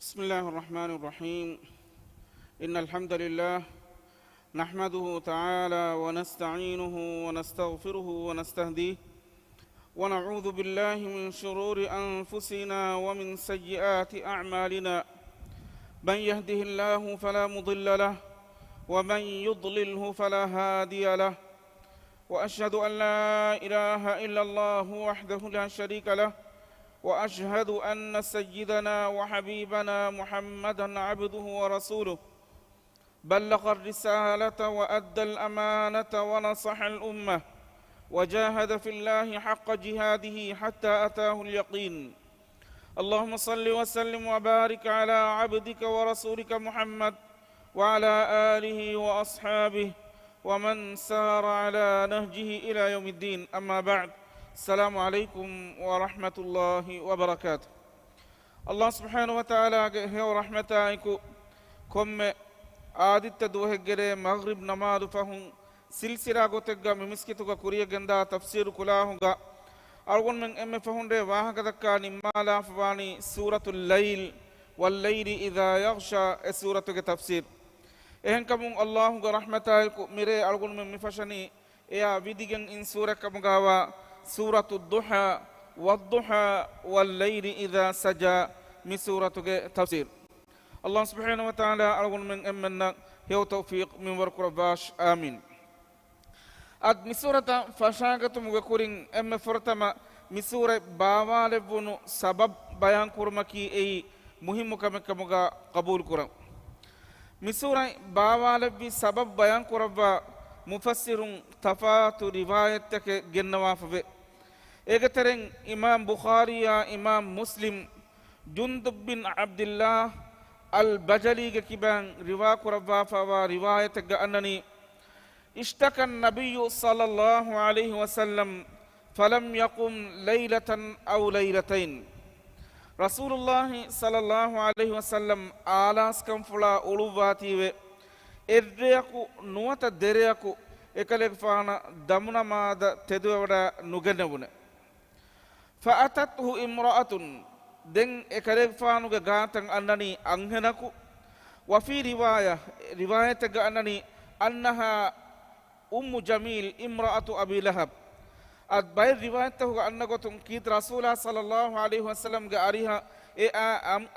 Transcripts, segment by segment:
بسم الله الرحمن الرحيم. إن الحمد لله نحمده تعالى ونستعينه ونستغفره ونستهديه ونعوذ بالله من شرور أنفسنا ومن سيئات أعمالنا. من يهده الله فلا مضل له ومن يضلله فلا هادي له، وأشهد أن لا إله إلا الله وحده لا شريك له، وأشهد أن سيدنا وحبيبنا محمدا عبده ورسوله، بلغ الرسالة وأدى الأمانة ونصح الأمة وجاهد في الله حق جهاده حتى أتاه اليقين. اللهم صل وسلم وبارك على عبدك ورسولك محمد وعلى آله وأصحابه ومن سار على نهجه إلى يوم الدين. أما بعد، السلام عليكم ورحمة الله وبركاته. الله سبحانه وتعالى هي ورحمتائكو كم آدت دوهجري مغرب نماذ فهم سلسلة غتغا ممسكتوغا كوريا غندا تفسير كلاهوغا أرغن من أم فهم ده واهغدكا نمالا فواني سورة الليل والليل إذا يغشى سورة تفسير إهن كمون الله رحمتائكو ميري أرغن من مفشني يا فيديغن إن سورة كمغاوا سورة الضحى والضحى والليل إذا سجى من سورة تفسير. الله سبحانه وتعالى أرغن من أمنا هو توفيق من ورق رباش آمين. أد مسورة فشاغة مغكورين أم فرتما مسورة باوالبونو سبب بيان كورمكي أي مهم كمغا قبول كورم. مسورة باوالبي سبب بيان كوربا مفسر تفات روايتك جنوافه إيجترين إمام بخاري إمام مسلم جندب بن عبد الله البجلي كبان روا كربا فوا روايتك أنني اشتكى النبي صلى الله عليه وسلم فلم يقم ليلة أو ليلتين. رسول الله صلى الله عليه وسلم آلاس كم فلا أولواتي إدريكو نوتا دريكو إكالك فانا دمنا ماذا تدوى نغنبنا. فأتته امرأة دين إكالك فانو غاتن أنني أنهنكو. وفي رواية أنني أنها أم جميل امرأة أبي لهب. أدباي روايته أنك تنكيد رسول الله صلى الله عليه وسلم غاريها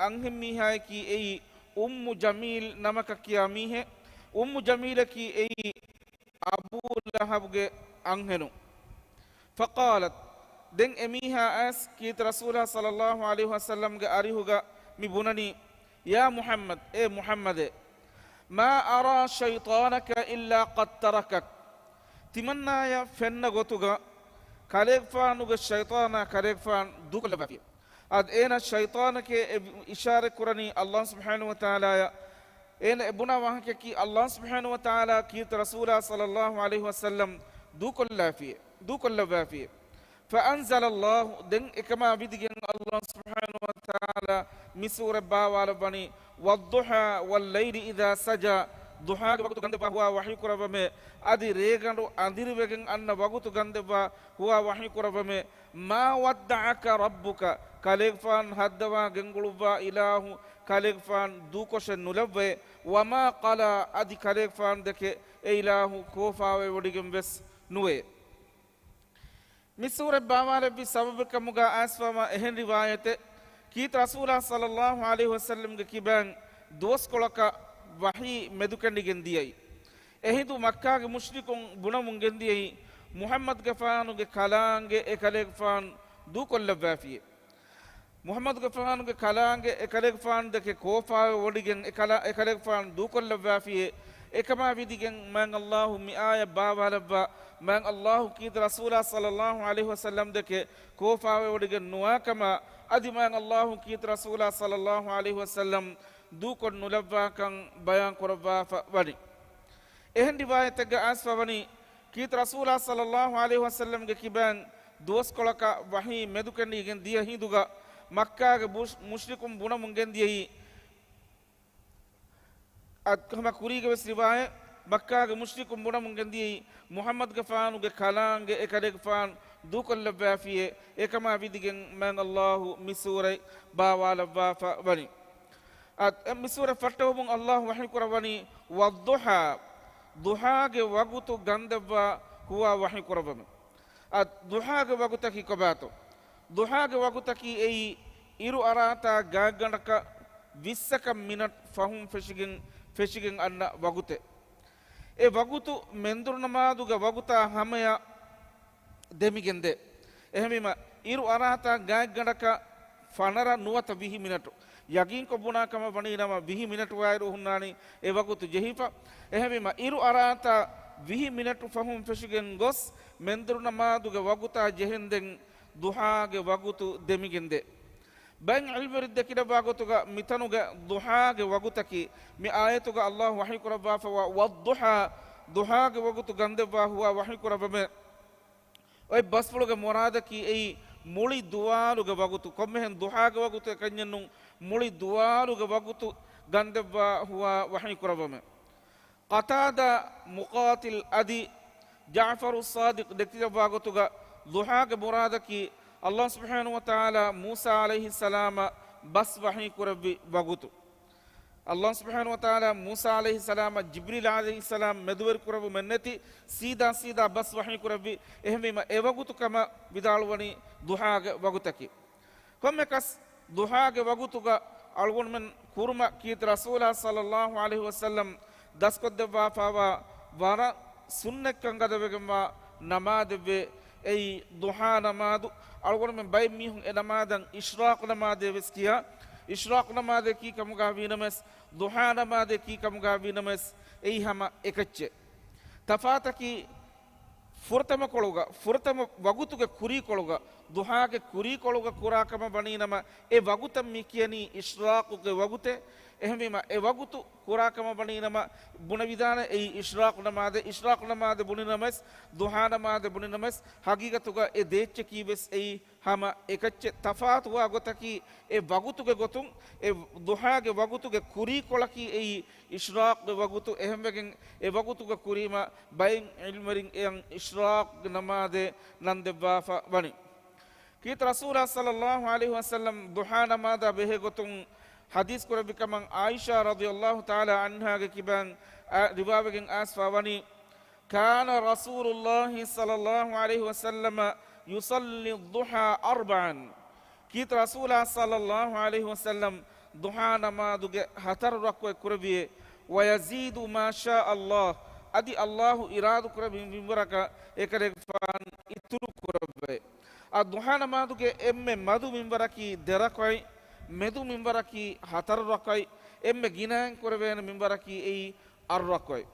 أنهميها كي أي أم جميل نمك كياميه أم جميل كي أي أبو لهب أنهنو. فقالت دين أميها أس كيد رسول الله صلى الله عليه وسلم غاريها مبناني يا محمد إيه محمد ما أرى شيطانك إلا قد تركك. تمنى يا فن غتوغا كاليك فانوغ الشيطان كاليك فان دوك لبافي أد إينا الشيطان كي إشارة كراني الله سبحانه وتعالى إن ابنا وहाँ के कि अल्लाह सुब्हान व तआला की रसूल सल्लल्लाहु अलैहि वसल्लम दुकुल्लाफी فأنزل الله دين إكما بدين الله سبحانه وتعالى مسور باوال بني والضحى والليل إذا سجى ضحى وقت غندبا هو وحي كربمه أدي ريغانو أندير وغن أن وقت غندبا هو وحي كربمه ما ودعك ربك كاليفان هدوا غنغلوبا إله كاليفان دوكوش نلبه وما قال أدي كاليفان دك إله كوفا وديغم بس نوي مسورة باوال بسبب كمغا أسفما إهن رواية كيت رسول الله صلى الله عليه وسلم كيبان دوس كلك وحي مدوكن ديجنديي إهندو مكة مشركون بنا مونجنديي محمد غفانو كلانج إكالك فان دو كل بافيه محمد غفانو كلانج إكالك فان دك كوفا وديجن إكالك فان دو كل بافيه إكما بديجن من الله مئة باوالبا من الله كيد رسول صلى الله عليه وسلم دك كوفا وديجن نواكما أدي من الله كيد رسول صلى الله عليه وسلم دوكن نلبا كان بيان كربا فبني إهن رواية تجا أسفبني كيت رسول صلى الله عليه وسلم كيبان دوس كلك وحي مدوكن يجن ديه هيدوغا مكة مشركون بنا مونجن ديه أكما كوريجا بس رواية مكة مشركون بنا مونجن ديه محمد غفان وكلام إكادك فان دوكن لبا فيه إكما بيدين من الله مسورة باوال فبني misura fattahum Allah wahi kurawani wadduha duhage wagutu gandeva huwa wahi kurawame duhage wagutaki kobato duhage wagutaki ei iru arata gagandaka 20 minute fahum feshigen anna wagute e wagutu mendur namaduga waguta hamaya demigende ehmima iru arata gagandaka fanara nuwata 20 minute යගින් කොබුණාකම වණීනම 20 මිනිත්තු වයරු හුන්නානි ඒ වගුතු ජෙහිපා එහෙමම ඉරු අරාත 20 මිනිත්තු ෆහුම් ෆෙෂිගෙන් ගොස් මෙන්දරු නමාදුගේ වගුතා ජෙහෙන්දෙන් දුහාගේ වගුතු දෙමිගෙන්ද බන් ඉල්බරිද්ද කිර වගුතුග මිතනුගේ දුහාගේ වගුතකි මේ ආයතුගේ අල්ලාහ් වහී කරවා ෆවා වද්දුහා දුහාගේ වගුතු ගන්දවා හුවා වහී කරවම ඔය බස්පුලගේ මොරාදකි ඒ මුලි දුවාලුගේ වගුතු කොම්මෙන් දුහාගේ වගුතු කන්‍යන්නු මුලි දුවාලුගේ වගුතු ගන්දවා හුවා වහී කරවම قتادة مقاتل أدي جعفر الصادق دكتور باغتوغا ضحاك مرادكي الله سبحانه وتعالى موسى عليه السلام بس وحي كربي باغتو الله سبحانه وتعالى موسى عليه السلام جبريل عليه السلام مدور كربو منتي سيدا بس وحي كربي اهمما ايوغتو كما بدالوني ضحاك باغتكي كمكس ضحاك باغتوغا algon men kurma kit rasulullah sallallahu alaihi wasallam daskoddewa fawa wara sunnekkangadavegema namadeve ei duha namadu algon men bay mihun e namadan ishraq namade veskiya ishraq namade ki kamuga vinames duha namade ki kamuga vinames ei hama ekacche tafataki furtama koluga furtama wagutuge kuri koluga duhaage kuri koluga kurakama baninama e wagutam mi kiyani ishraquge wagute ehmema e wagutu kurakama baninama buna vidana e ishraq namade buninamas duha namade buninamas hagigatuga e deecche kibes e hama ekacche tafatu wa gotaki e wagutuge gotun e duhaage wagutuge kuri kolaki e ishraq wagutu ehmegen e wagutuge kurima bayin ilmarin en ishraq namade nandeva fa bani kit rasulullah sallallahu alaihi wasallam duha namada behe gotun hadis kore bikaman aisha radhiyallahu taala anha ge kiban riwayegen asfawani kana rasulullah sallallahu alaihi wasallam yusalli ad-duha arba'an kit rasulullah sallallahu alaihi wasallam duha namaduge hatar rakwe kurbiye wa yazidu ma sha Allah adi Allah iradu kurbi mimbaraka ekare fan ituru kurbe a duha namaduge emme madu mimbaraki derakoi medu mimbaraki hatar rakoi emme ginan kurben mimbaraki ei arrakoi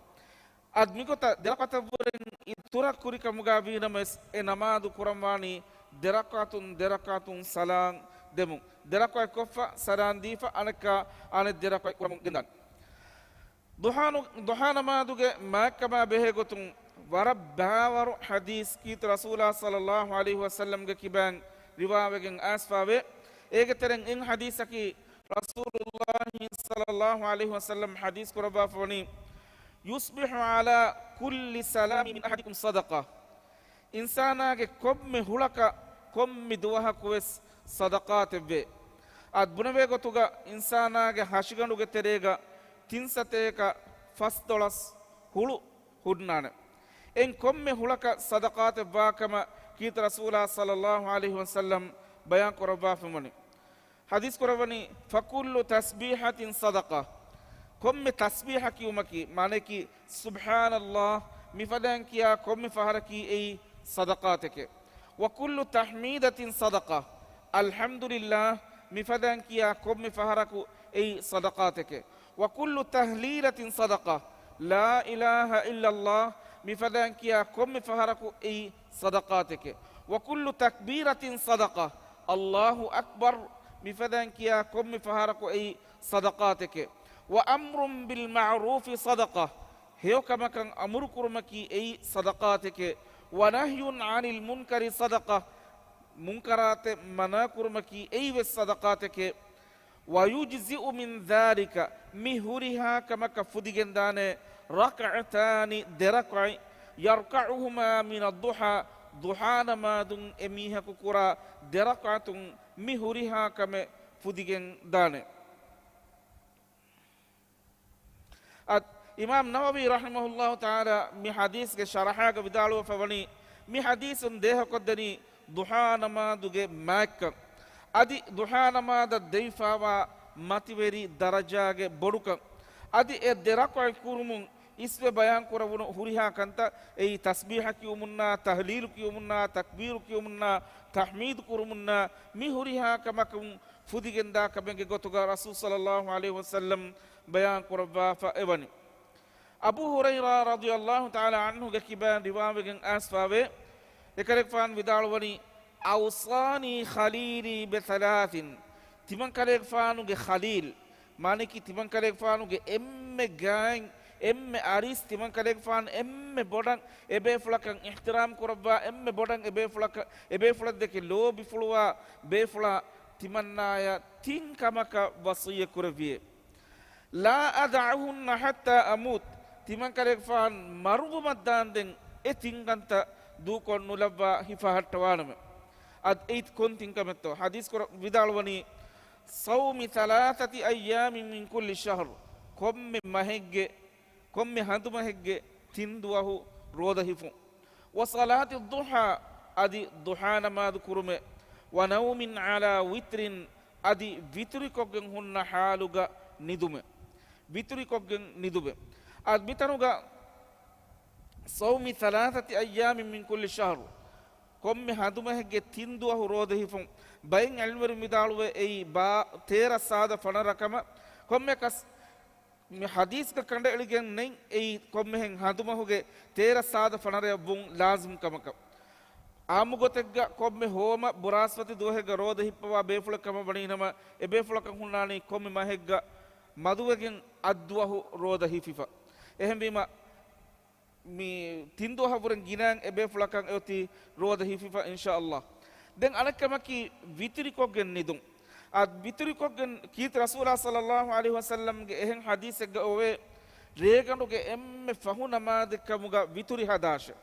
admikota derakata buren itura kuri kamuga vinames e namadu kuramani derakatun salam demu derakoi kofa saran difa anaka ane derakoi kuramun gindan duha namaduge makkama behe gotun warabbawaru hadis kit rasulullah sallallahu alaihi wasallam ge kiban riwayegen asfawe ege tereng in hadisaki rasulullah sallallahu alaihi wasallam hadis kuraba fani yusbihu ala kulli salami min ahadikum sadaqa insana ge komme hulaka komme duha kuwes sadaqateve ad bunave gotuga insana ge hashigandu ge terega tinsateka $5 hulu hudnane en komme hulaka sadaqate vakama kit rasulullah sallallahu alaihi wasallam bayan koraba famani hadis korabani fakullu tasbihatin sadaqa komme tasbiha kiyumaki mane ki subhanallah mifadan kiya komme faharaki ei sadaqateke wa kullu tahmidatin sadaqa alhamdulillah mifadan kiya komme faharaku ei sadaqateke wa kullu tahlilatin sadaqa la ilaha illa allah mifadan kiya komme faharaku ei sadaqateke wa kullu takbiratin sadaqa allahu akbar mifadan kiya komme faharaku ei sadaqateke wa amrun bil ma'ruf sadaqa heyo kamakan amur kurmaki ei sadaqateke wa nahyun 'anil munkari sadaqa munkarate mana kurmaki ei ves sadaqateke wa yujzi'u min dhalika mihuriha kamaka fudigendane rak'atani derak'i yarka'uhuma min ad-duha duha namadun emiha kukura derak'atun mihuriha kame fudigendane ඉමාම් නවවී රහිමහුල්ලාහ් තාලා මේ හදීස්ගේ ශරහාග විදාලුව ෆවනි මේ හදීසුන් දේහකොද්දනි දුහා නමාදුගේ මෑක්ක අදි දුහා නමාද දෙයිෆාවා මතිවේරි දරජාගේ බොඩුක අදි ඒ දෙරක්වයි කුරුමුන් ඉස්වේ බයන් කරවුණු හුරිහා කන්ත ඒ තස්බීහ කියුමුන්නා තහලීල් කියුමුන්නා තක්බීර් කියුමුන්නා තහමීද් කුරුමුන්නා මි හුරිහා කමකුම් ෆුදිගෙන්දා කබෙන්ගේ ගොතුගා රසූල් සල්ලල්ලාහු අලයිහි වසල්ලම් බයන් කරවා ෆෙවනි අබූ හුරයිරා රදියල්ලාහු තාලා අන්හුගේ කිබාන් රිවාවෙන් ආස්ෆාවේ එකරෙක් ෆාන් විදාලවනි අවසානී ඛලීලී බිසලාසින් තිමන් කරෙක් ෆානුගේ ඛලීල් මානකි තිමන් කරෙක් ෆානුගේ එම්මෙ ගාන් එම්මෙ අරිස් තිමන් කරෙක් ෆාන් එම්මෙ බොඩන් එබේ ෆලකන් ඉහ්තිරාම් කරවා එම්මෙ බොඩන් එබේ ෆලක් දෙකේ ලෝබි ෆලුවා බේ ෆලා තිමන්නාය තින්කමක වසිය කරවියේ ලා අදඅහුන්න හත්තා අමුත් තිමන් කරෙක් ෆාන් මරුබුමත් දාන්දෙන් ඒ තින්ගන්ත දූකොන් නුලබ්වා හිෆහට්ටවානම අද ඒත් කොන් තින්කමෙත්තෝ හදීස් කර විදාලවනි සෞමි සලාසති අයියාමින් මින් කුල්ලි ශහර් කොම්මෙ මහෙග්ගේ කොම්මෙ හඳු මහෙග්ගේ තින්දුවහු රෝද හිෆු වසලාති දුහා අදි දුහා නමාද කුරුමෙ වනවමින් අලා විත්රින් අදි විතුරි කොග්ගෙන් හුන්න හාලුග නිදුමෙ විතුරි කොග්ගෙන් නිදුමෙ අද මිතනුග සෞමි සලාසති අයියාමින් මින් කුල්ලි ශහර් කොම්මෙ හඳු මහෙග්ගේ තින්දුවහු රෝද හිෆු බයින් අල්වර මිදාලුවේ ඒ බා තේර සාද ෆනරකම කොම්මෙ කස් මේ හදීස් ක කණ්ඩ එළිගෙන් නෙන් ඒ කොම්මෙන් හඳුමහුගේ තේර සාද ෆනරය බුන් ලාසිම් කමක ආමුගතෙග්ග කොම්මෙ හෝම බුරාස්වති දෝහෙග රෝද හිප්පවා බේෆුලකම වණිනම ඒ බේෆුලක හුන්නානි කොම්මෙ මහෙග්ග මදුවගෙන් අද්වහු රෝද හිෆිෆා එහෙම බීම මේ තින්දුව හවුරන් ගිනන් ඒ බේෆුලකන් යති රෝද හිෆිෆා ඉන්ෂාඅල්ලාහ් දැන් අනකමකි විතිරි කොග්ගෙන් නිදුම් අද විතිරි කොග්ගෙන් කීත රසූලා සල්ලල්ලාහු අලයිහි වසල්ලම් ගේ එහෙන් හදීස් එක ඔවේ රේගණුගේ එම්මෙ ෆහු නමාද කමුග විතුරි හදාෂ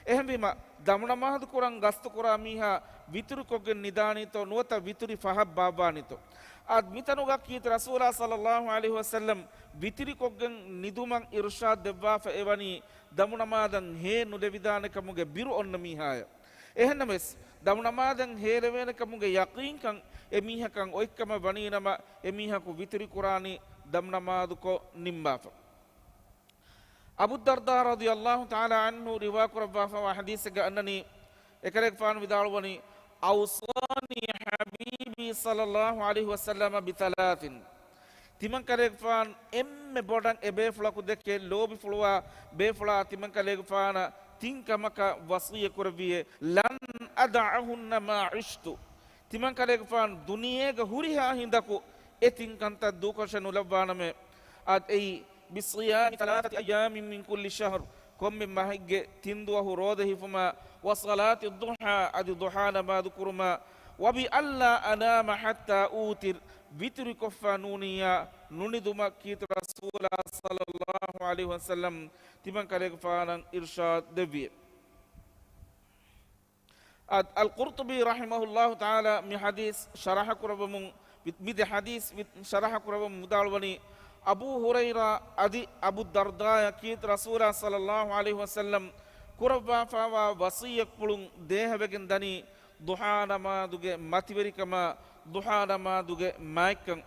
එහෙන් බීම දමු නමාද කුරන් ගස්තු කුරා මීහා විතුරි කොග්ගෙන් නිදානිතෝ නුවත විතුරි ෆහබ් බාබානිතෝ අද මිතනුගා කීත රසූලා සල්ලල්ලාහු අලයිහි වසල්ලම් විතිරි කොග්ගෙන් නිදුමන් ඉර්ෂාද් දෙවවා ෆෙවනි දමු නමාදන් හේ නුදෙවිදාන කමුගේ බිරු ඔන්න මීහාය එහෙන්නමස් දමු නමාදන් හේරවෙන කමුගේ යකීන්කන් එමීහකන් ඔයික්කම වනීනම එමීහකු විතිරි කුරානි දම් නමාදුකෝ නිම්බාෆ අබු දර්දා රදියල්ලාහු තාලා අන්හු රිවා කරවා හදීසක අන්නනි එකරෙක් ෆාන් විදාලවනි අවසානි හබීබි සල්ලල්ලාහු අලයිහි වසල්ලම බිතලාතින් තිමන් කරෙක් ෆාන් එම්මෙ බොඩන් එබේ ෆලකු දෙකේ ලෝබි ෆලුවා බේ ෆලා තිමන් කරෙක් ෆාන තින්කමක වසිය කරවියේ ලන් අදඅහුන්න මා ඉෂ්තු තිමන් කරෙක් ෆාන් දුනියේග හුරිහා හින්දකු එතින්කන්ත දුකෂනු ලබ්වානමෙ අද ඒ බිස්සියාමි තලාතති අයාමින් මින් කුල්ලි ශහර් කොම්මෙ මහග්ගේ තින්දුවහු රෝද හිෆුමා වසලාති දුහා අදි දුහා නමාදු කුරුමා වබි අල්ලා අනාම හත්තා ඌතිර් විතුරි කොෆා නූනියා නුනිදුම කීත රසූලා සල්ලල්ලාහු අලයිහි වසල්ලම් තිමන් කරෙක් ෆානන් ඉර්ෂාද් දෙවිය අල් කුර්තුබි රහිමහුල්ලාහ් තාලා මි හදීස් ශරහ කරවමු මිද හදීස් ශරහ කරවමු මුදාල්වනි අබූ හුරයිරා අදි අබු දර්දා කීත රසූලා සල්ලල්ලාහු අලයිහි වසල්ලම් කුරවා ෆාවා වසියක් පුලුන් දේහවගෙන් දනි දුහා නමාදුගේ මතිවරිකම දුහා නමාදුගේ මයිකන්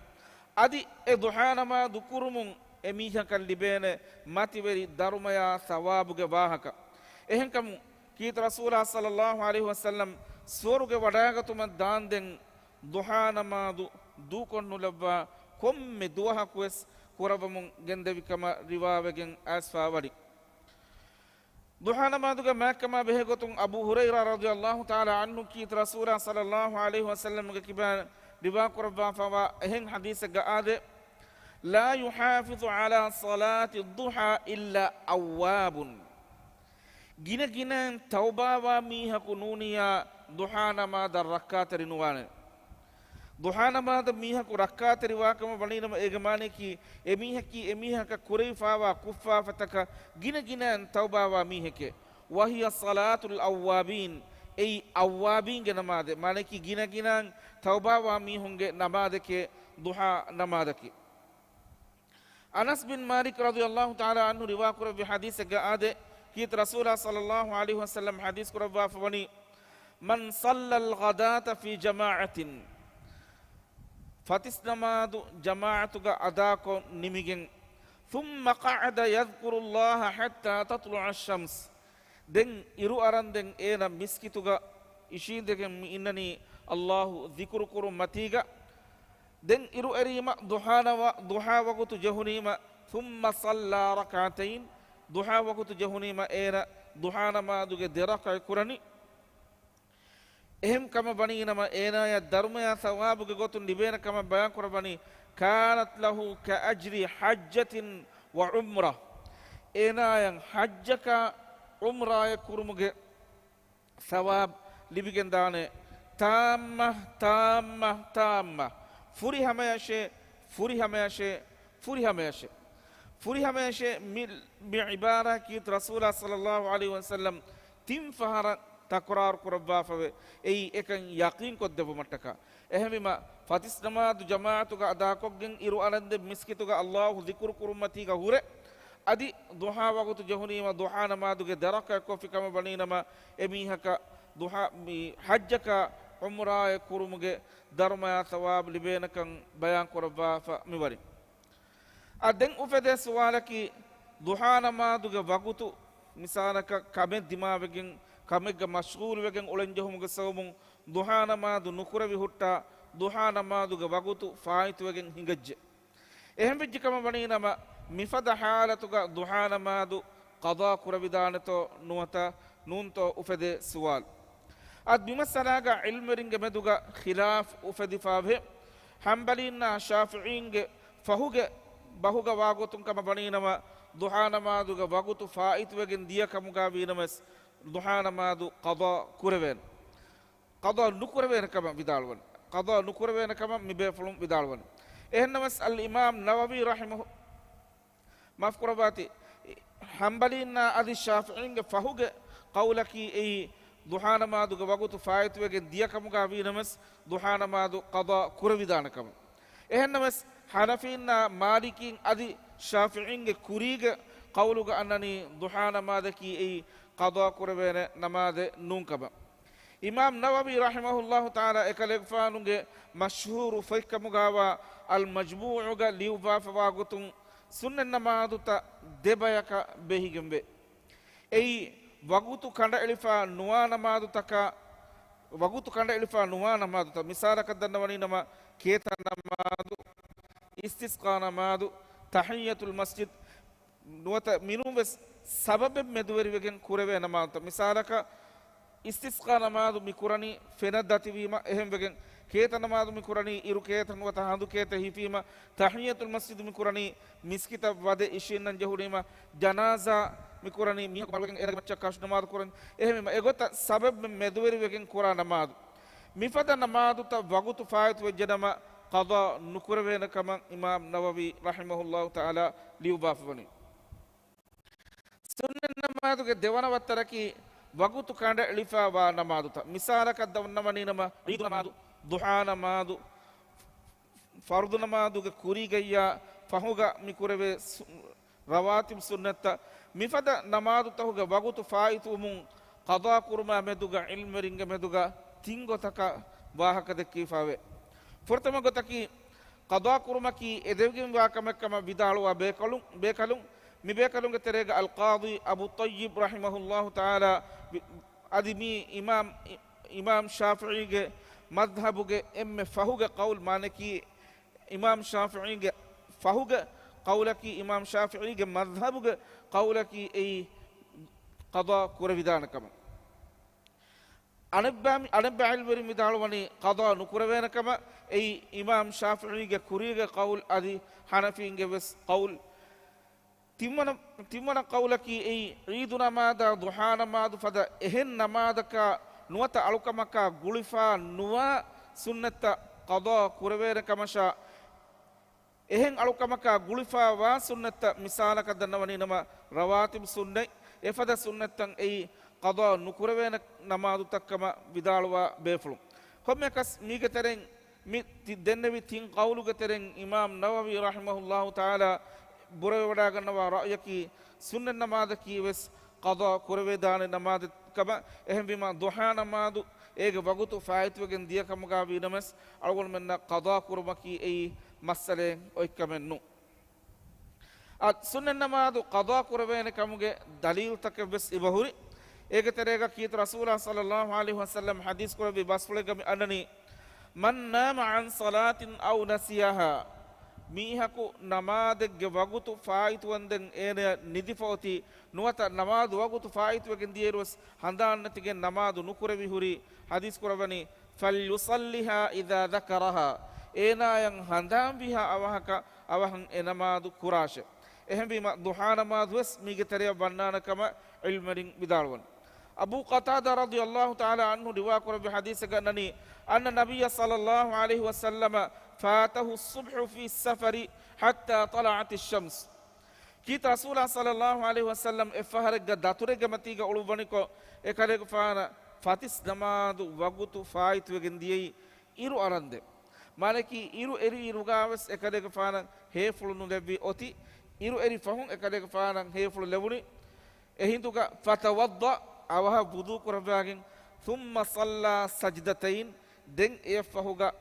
අදි ඒ දුහා නමාදු කුරුමුන් එමීහකන් ලිබේන මතිවරි ධර්මයා සවාබුගේ වාහක එහෙන්කම් කීත රසූලා සල්ලල්ලාහු අලයිහි වසල්ලම් සෝරුගේ වඩාගතුම දාන් දෙන් දුහා නමාදු දූකොන්නු ලබ්වා කොම්මෙ දුවහකුස් කුරවමුන් ගෙන්දවිකම රිවාවගෙන් ආස්ෆාවඩි දුහා නමාදුගේ මෑකම බෙහෙගොතුන් අබූ හුරයිරා රදියල්ලාහු තාලා අන්හු කීත රසූලා සල්ලල්ලාහු අලයිහි වසල්ලම් ගේ කිබාන රිවා කරවා ෆවා එහෙන් හදීස් ගාදේ ලා යුහාෆිදු අලා සලාති දුහා ඉල්ලා අව්වාබුන් ගින ගිනන් තෞබාවා මීහකු නූනියා දුහා නමාද රක්කාතරි නුවානේ දුහා නමාද මීහකු රක්කාතරි වාකම වණිනම ඒගමානේකි එමීහක කුරයිෆාවා කුෆාෆතක ගින ගිනන් තෞබාවා මීහකේ වහිය සලාතුල් අව්වාබීන් ඒ අව්වාබීන්ගේ නමාද මානේකි ගින ගිනන් තෞබාවා මීහුන්ගේ නමාදකේ දුහා නමාදකේ أنس بن مالك رضي الله تعالى عنه رواية كرة في حديث قاعد كيت رسول الله صلى الله عليه وسلم حديث كرة فبني من صلى الغداة في جماعة فتسنماد جماعة أداكو نمجن ثم قعد يذكر الله حتى تطلع الشمس دن إرو أران دن إينا مسكتوغا إشين دن إنني الله ذكر كرم متيغا دن إرو أريما ضحى وقت جهنيما ثم صلى ركعتين ضحى وقت جهنيما إينا ضحانا ما دوغ درقا كرني එහෙම කම බණීනම ඒනාය ධර්මය සවාබුගේ ගොතුන් නිබේන කම බයන් කරබණී කානත් ලහු කඅජ්රි හජ්ජතින් ව උම්රා ඒනායන් හජ්ජක උම්රාය කුරුමුගේ සවාබ් ලිබිගෙන් දානේ තාම්ම ෆුරි හමයෂේ මි ඉබාරා කීත් රසූලා සල්ලල්ලාහු අලයිහි වසල්ලම් තිම් ෆහර تكرار كربا فوي اي اكن يقين كدب متكا اهمما فاتس نماز جماعه ادا كوغن إرو أنند مسكتو الله ذكر كرمتي غوره ادي ضحى وقت جهنيما ضحى نماز درك كوفي كما بنينما اميهك ضحى حجك عمره كرمگه درما ثواب لبينكن بيان كربا فمبري ادن افده سوالكي ضحى نماز وقت مثالك كمن دماغن كمج مشغول وجن أولنجهم جسومون ضحانا ما دو نكرة بهوتا ضحانا ما دو جبعوتو فايت وجن هنجج إهم بيجي كم بنينا ما مفاد حالة ضحانا ما دو قضاء كرة بدانتو نوتا نونتو أفد سوال أد بمسنا علم رينج مدوغا خلاف أفد فابه حنبلينا شافعين فهوج بهوجا واغوتون كم بنينا ما ضحانا ما دو جبعوتو فايت وجن ديا كم جابينا مس ضحانا مادو قضاء كوربين قضاء نكوربين كما بدالون قضاء نكوربين كما مبيفلون بدالون إهنا الإمام نووي رحمه مفكرباتي حنبلينا أدي الشافعين فهوج قولك أي ضحانا مادو جبعوت فايت وجن ديا كم جابينا مس ضحانا مادو قضاء كوربيدان كما إهنا حنفينا مالكين أدي الشافعين كوريج قولك أنني ضحانا مادكي أي قضاء كربين نماذ نونكبا إمام نووي رحمه الله تعالى إكاليفانونج مشهور فيك مغاوا المجموع ليوفا فواغتون سنة نماذ تا دبايك بهيجنبه أي وغوتو كندا إلفا نوا نماذ تكا وغوتو كندا إلفا نوا نماذ تا مثال كدنواني نما كيتا نماذ استسقاء نماذ تحية المسجد نوتا منو بس سبب مدوري وجن كوربه نماذ مثالك استسقاء نماذ مكوراني فنداتي فيما اهم وجن كيتا نماذ مكوراني إرو كيتا نوتا هندو كيتا هي فيما تحية المسجد مكوراني مسكتا وده إشين نجهوليما جنازة مكوراني ميا كبار وجن إيرك بچا كاش نماذ كوران اهم ما إغوتا سبب مدوري وجن كورا نماذ مفدا نماذ تا وقت فايت وجنما قضاء نكوربه نكما إمام نووي رحمه الله تعالى ليوبافوني سنن نماذج ديوانا وتركي وقت كان إلفا ونماذج مثالك دون منينما عيد نماذج ضحى نماذج فرض نماذج كوري جيا فهوجا مكوربه رواتب سنة مفدا نماذج تهوجا وقت فايت ومن قضاء كرما مدوجا علم رينج مدوجا تينغو تكا واهك دكيفاوي فرتما غتكي قضاء كرما كي إدوجين واكمكما بدالوا بيكالون مبيكالون تريغا القاضي أبو طيب رحمه الله تعالى أدمي إمام شافعي مذهبه إم فهوغ قول مانكي إمام شافعي فهوغ قولك إمام شافعي مذهبه قولك أي قضاء كوربيدان كما أنبع علم مدالوني قضاء نكوربيدان كما أي إمام شافعي كوريغ قول أدي حنفي بس قول تمنا قولك أي عيد نماذ ضحى نماذ فدا إهن نماذك نوتا ألوكمك غلفا نوا سنة قضاء كوربير كمشا إهن ألوكمك غلفا وسنة مثالك دنواني نما رواتب سنة إفدا سنة أي قضاء نكوربير نماذ تكما بدالوا بيفلو هم يكس ميغترين مي دنبي تين قولو غترين إمام نووي رحمه الله تعالى බුරව වඩා ගන්නවා රායකී සුන්න නමාද කීවස් qada කුරවේ දාන නමාද කම එහෙම බිම දුහා නමාදු ඒගේ වගුතු ෆායිතුවගෙන් දිය කමගා වීනමස් අලගොල් මෙන්න qada කුරමකී ඒ මස්සලෙන් ඔයිකමෙන්නු at sunnen namadu qada kurabene kamuge dalil takbes ibahuri ege terega kit rasulullah sallallahu alaihi wasallam hadis kurabi basfule gami anani man nama an salatin aw nasiyaha mihaku namadegge wagutu faituwanden ene nidifoti nuwata namadu wagutu faituwegen dierus handannatigen namadu nukurabi huri hadis kurabani falyusalliha idha dhakaraha enayan handam biha awahaka awahan enamadu kurashe එහෙම බීම දුහා නමාස් වස් මීගතරය වන්නානකම ඉල්මරින් විදාලවන් අබූ කතාදා රදියල්ලාහු තාලා අන්හු රිවා කර බි හදීස් ගන්නනි අන්න නබිය සල්ලල්ලාහු අලයිහි වසල්ලම ෆාතහු සුබ්හු ෆී සෆරි හත්තා තලඅත් අෂ්ෂම්ස් කීත රසූලා සල්ලල්ලාහු අලයිහි වසල්ලම් එෆහරග දතුරෙග මතීග උළුවනිකෝ එකලෙක ෆාන ෆතිස් නමාදු වගුතු ෆායිතුවෙගෙන් දියයි ඉරු අරන්දේ මාලකි ඉරු එරි ඉරුගාවස් එකලෙක ෆාන හේෆුලුනු ලැබි ඔති iru eri fahun ekadeka faanan hefulu lewuni ehinduga fatawadda awaha wudu kurabagin thumma salla sajdatayn den efahuga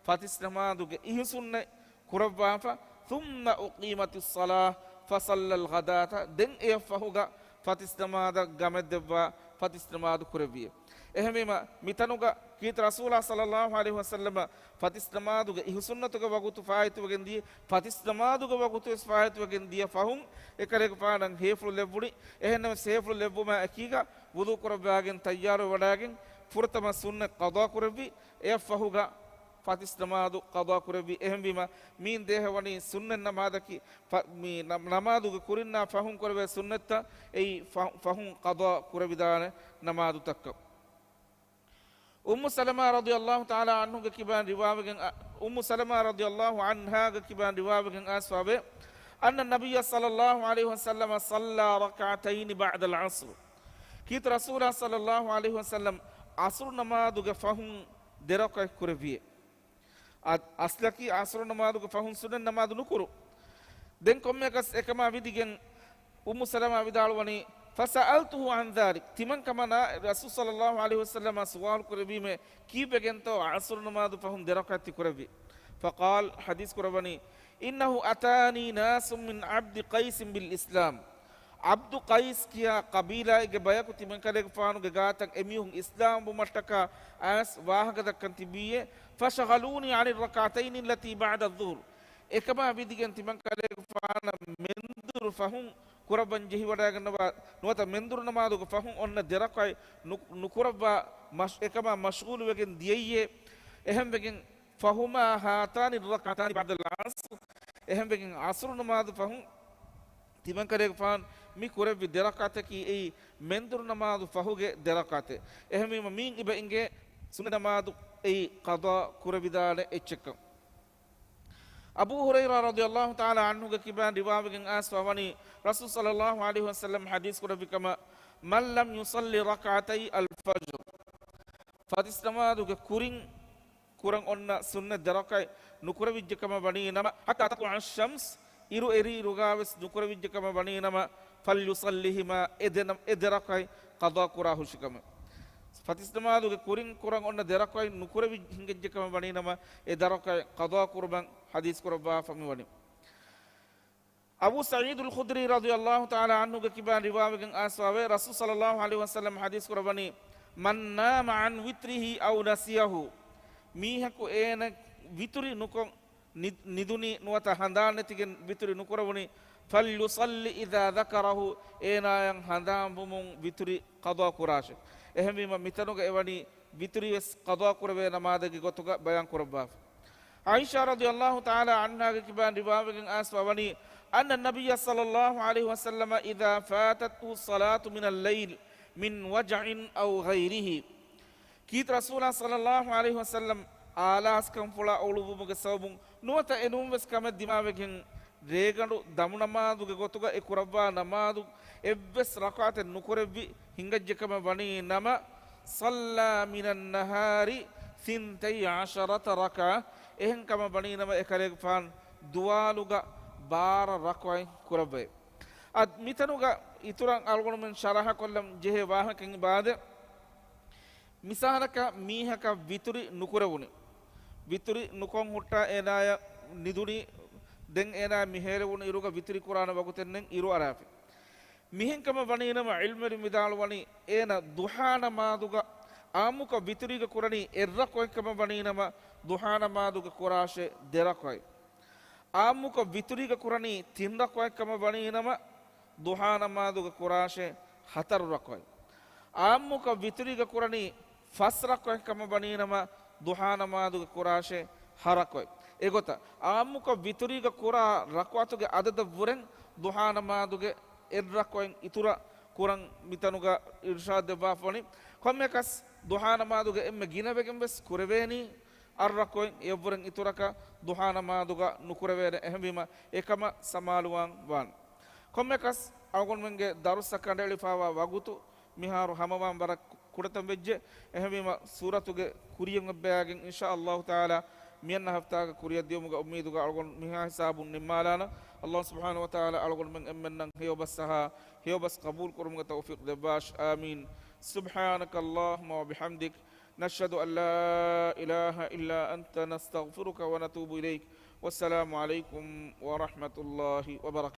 fatis namaduge ihsunne kurabafa thumma uqimatis salah fasalla al ghadata den efahuga fatis namada gamedba fatis namadu kurabiye ehmema mitanuga kit rasulullah sallallahu alaihi wasallam fatis namaduge ihsunnatuge wagutu faayitugen die fatis namaduge wagutu faayitugen die fahun ekareke paanan hefulu lebbuni ehennam sefulu lebbuma akiga wudu kurabagen tayyaru wadagen furtama sunna qada kurabi e fahuga fatis namadu qada kurabi ehmbima min dehawani sunna namadaki mi namaduge kurinna fahun kurabe sunnatta ei fahun qada kurabi dana namadu takka Ummu Salama radhiyallahu ta'ala anhu ge kiban riwayagen Ummu Salama radhiyallahu anha ge kiban riwayagen aswabe anna nabiyya sallallahu alaihi wasallam salla rak'atayn ba'da al-'asr kit rasulullah sallallahu alaihi wasallam asr namadu ge fahun deraka kurbiye aslaki asr namadu ge fahun sunan namadu nukuru den kommekas ekama vidigen Ummu Salama vidalwani فسألته عن ذلك تمن كما رسول صلى الله عليه وسلم سؤال كربي में की बेगेंतो असर नमाज फहुम दरकती करबी فقال حديث كربني إنه أتاني ناس من عبد قيس بالإسلام عبد قيس كيا قبيلة جبايك تمن كلك فانو جاتك أميهم إسلام بمشتكى أس واحد كنتبيه فشغلوني عن الركعتين التي بعد الظهر إكما بيدين تمن كلك فانا منذر فهم kurabban jehi wada gannawa nuwata mendur namadu ko fahun onna derakay nukurabba ekama mashghul wegen diyeye ehem wegen fahuma hatani rak'atani ba'da al-'asr ehem wegen asr namadu fahun timan kare fan mi kurabbi derakate ki ei mendur namadu fahuge derakate ehem min iba inge sunna namadu ei qada kurabidale echekka Abu Hurairah radhiyallahu ta'ala anhu ge kiban riwayagen aswani Rasul sallallahu alaihi wasallam hadis kurabi kama man lam yusalli rak'atay al-fajr fatis namadu ge kurang onna sunna darakai nukuravijje kama bani nama hatta taqu ash-shams iru eri rugaves nukuravijje kama bani nama falyusallihima ederakai qada kurahu shikama fatis namadu ge kurang onna darakai nukuravijje kama bani nama edarakai qada kurban hadis kuraba fami wani Abu Sa'id al-Khudri radhiyallahu ta'ala anhu ge kiban riwayagen aswabe Rasul sallallahu alaihi wasallam hadis kurabani man nama an witrihi aw nasiyahu mihaku ena vituri nukon niduni nuwata handanetigen vituri nukurawuni falyusalli idha dhakarahu ena yang handam bumun vituri qada kurashe ehmima mitanuga ewani vituri wes qada kurabe namadege gotuga bayan kurabba Aisha radhiyallahu ta'ala anha ge kiban riwayagen aswabani anna nabiyya sallallahu alaihi wasallam idha fatatu salatu min al-layl min waj'in aw ghayrihi kit rasulullah sallallahu alaihi wasallam alas kam fula olubuge sabun nuwata enum wes kam dimavegen regandu damu namadu ge gotuga e kurabba namadu ebbes rak'at nukurebbi hingajje kam bani nama salla min an-nahari 12 rak'a ehen kama bani nama ekareg fan dualuga ಬಾರ ರಕ್ವೈ ಕುರಬೆ ಅದ್ ಮಿತನುಗ ಇತುರಂ ಅಲ್ಗೊಣ ಮೆನ್ ಶರಹ ಕೊಲ್ಲಂ ಜೆಹೆ ವಾಹಕಂ ಬಾದೆ ಮಿಸಾಲಕ ಮೀಹಕ ವಿತುರಿ ನುಕುರವುನಿ ವಿತುರಿ ನುಕೊಂ ಹುಟ್ಟ ಏನಾಯ ನಿದುನಿ ದೆಂ ಏನಾಯ ಮಿಹೇರವುನಿ ಇರುಗ ವಿತುರಿ ಕುರಾನ ವಗುತೆನ್ನೆಂ ಇರು ಅರಾಫಿ ಮಿಹೆಂಕಮ ವಣಿನಮ ಇಲ್ಮೆರಿ ಮಿದಾಳು ವಣಿ ಏನ ದುಹಾನ ಮಾದುಗ ಆಮುಕ ವಿತುರಿಗ ಕುರನಿ ಎರ್ರಕೊಯ್ಕಮ ವಣಿನಮ ದುಹಾನ ಮಾದುಗ ಕುರಾಶೆ ದೆರಕೊಯ್ ಆಮುಕ ವಿತುರಿಗ ಕುರನಿ ತಿಂದಕೊಯ್ಕಮ ವಣಿನಮ ದುಹಾನ ಮಾದುಗ ಕುರಾಶೆ ಹತರು ರಕೊಯ್ ಆಮುಕ ವಿತುರಿಗ ಕುರನಿ ಫಸ್ರಕೊಯ್ಕಮ ವಣಿನಮ ದುಹಾನ ಮಾದುಗ ಕುರಾಶೆ ಹರಕೊಯ್ ಎಗೊತ್ತ ಆಮುಕ ವಿತುರಿಗ ಕುರ ರಕ್ವಾತುಗೆ ಅದದ ಬುರೆಂ ದುಹಾನ ಮಾದುಗೆ ಎರ್ರಕೊಯ್ ಇತುರ ಕುರಂ ಮಿತನುಗ ಇರ್ಷಾದ್ ದೆವಾಫನಿ ಕೊಮ್ಮೆಕಸ್ ದುಹಾನ ಮಾದುಗೆ ಎಮ್ಮೆ ಗಿನವೆಗೆಂ ಬೆಸ್ ಕುರವೇನಿ ಅರ್ರಕೊಯ್ ಎವ್ವರೆಂ ಇತುರಕ ದುಹಾನ ಮಾದುಗ ನುಕುರವೇನೆ ಎಹಮೀಮ ಏಕಮ ಸಮಾಲುವಾಂ ವಾನ್ ಕೊಮ್ಮೆಕಸ್ ಅವಗೊಂಡು ಮಂಗೆ ದರುಸ ಕಂಡೆಳಿಫಾವ ವಗುತು ಮಿಹಾರು ಹಮವಾಂ ಬರ ಕುಡತಂ ವೆಜ್ಜೆ ಎಹಮೀಮ ಸೂರತುಗೆ ಕುರಿಯಂ ಅಬ್ಬೆಯಾಗೆಂ ಇನ್ಶಾ ಅಲ್ಲಾಹು ತಾಲಾ ಮಿಯನ್ನ ಹಫ್ತಾಗ ಕುರಿಯದ್ದಿಯಮುಗ ಉಮ್ಮೀದುಗ ಅಳಗೊಂಡು ಮಿಹಾ ಹಿಸಾಬುನ್ ನಿಮ್ಮಾಲಾನ ಅಲ್ಲಾಹ್ ಸುಬ್ಹಾನಹು ವ ತಾಲಾ ಅಳಗೊಂಡು ಮಂಗೆ ಎಮ್ಮೆನ್ನಂ ಹೇಯೊಬಸ್ ಸಹ ಹೇಯೊಬಸ್ ಕಬೂಲ್ ಕುರುಮುಗ ತೌಫೀಕ್ ದೆಬ್ಬಾಶ್ ಆಮೀನ್ ಸುಬ್ಹಾನಕ ಅಲ್ಲಾಹುಮ್ಮ ವ ಬಿಹಮ್ದಿಕ್ ನಶ್ಹದು ಅನ್ ಲಾ ಇಲಾಹ ಇಲ್ಲಾ ಅಂತ ನಸ್ತಗ್ಫಿರುಕ ವ ನತೂಬು ಇಲೈಕ್ ವಸ್ಸಲಾಮು ಅಲೈಕುಂ ವ ರಹ್ಮತುಲ್ಲಾಹಿ ವ ಬರಕಾತುಹು.